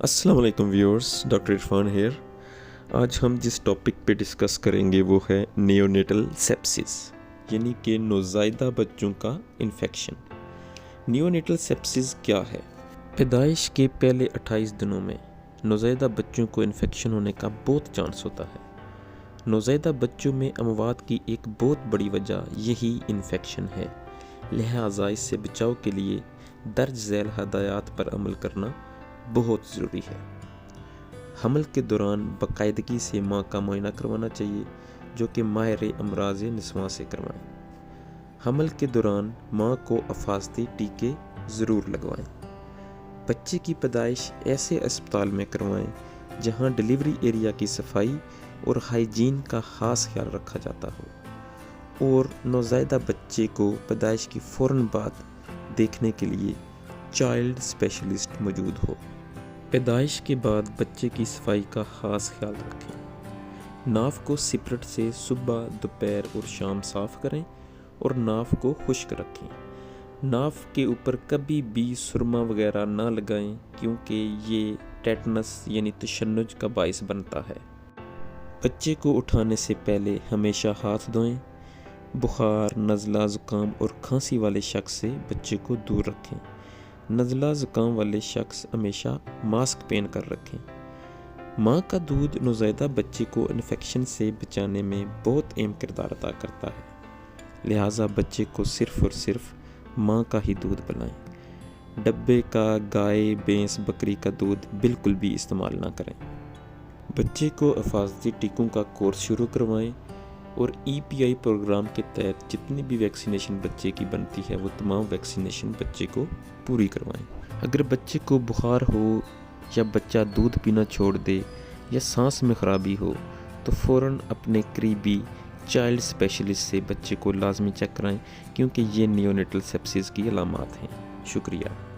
السلام علیکم viewers, doctor Irfan hair. آج ہم جس ٹاپک پہ ڈسکس کریں گے وہ ہے نیونیٹل سیپسس، یعنی کہ نوزائیدہ بچوں کا انفیکشن۔ نیونیٹل سیپسس کیا ہے؟ پیدائش کے پہلے 28 دنوں میں نوزائیدہ بچوں کو انفیکشن ہونے کا بہت چانس ہوتا ہے۔ نوزائیدہ بچوں میں اموات کی ایک بہت بڑی وجہ یہی انفیکشن ہے، لہٰذا اس سے بچاؤ کے لیے درج ذیل ہدایات پر عمل کرنا بہت ضروری ہے۔ حمل کے دوران باقاعدگی سے ماں کا معائنہ کروانا چاہیے، جو کہ ماہر امراض نسواں سے کروائیں۔ حمل کے دوران ماں کو حفاظتی ٹیکے ضرور لگوائیں۔ بچے کی پیدائش ایسے اسپتال میں کروائیں جہاں ڈلیوری ایریا کی صفائی اور ہائیجین کا خاص خیال رکھا جاتا ہو، اور نوزائیدہ بچے کو پیدائش کی فوراً بعد دیکھنے کے لیے چائلڈ اسپیشلسٹ موجود ہو۔ پیدائش کے بعد بچے کی صفائی کا خاص خیال رکھیں۔ ناف کو سپرٹ سے صبح، دوپہر اور شام صاف کریں اور ناف کو خشک رکھیں۔ ناف کے اوپر کبھی بھی سرما وغیرہ نہ لگائیں کیونکہ یہ ٹیٹنس یعنی تشنج کا باعث بنتا ہے۔ بچے کو اٹھانے سے پہلے ہمیشہ ہاتھ دھوئیں۔ بخار، نزلہ، زکام اور کھانسی والے شخص سے بچے کو دور رکھیں۔ نزلہ زکام والے شخص ہمیشہ ماسک پہن کر رکھیں۔ ماں کا دودھ نوزائیدہ بچے کو انفیکشن سے بچانے میں بہت اہم کردار ادا کرتا ہے، لہٰذا بچے کو صرف اور صرف ماں کا ہی دودھ پلائیں۔ ڈبے کا گائے، بھینس، بکری کا دودھ بالکل بھی استعمال نہ کریں۔ بچے کو حفاظتی ٹیکوں کا کورس شروع کروائیں اور EPI پروگرام کے تحت جتنی بھی ویکسینیشن بچے کی بنتی ہے وہ تمام ویکسینیشن بچے کو پوری کروائیں۔ اگر بچے کو بخار ہو یا بچہ دودھ پینا چھوڑ دے یا سانس میں خرابی ہو تو فوراً اپنے قریبی چائلڈ اسپیشلسٹ سے بچے کو لازمی چیک کرائیں، کیونکہ یہ نیونیٹل سیپسس کی علامات ہیں۔ شکریہ۔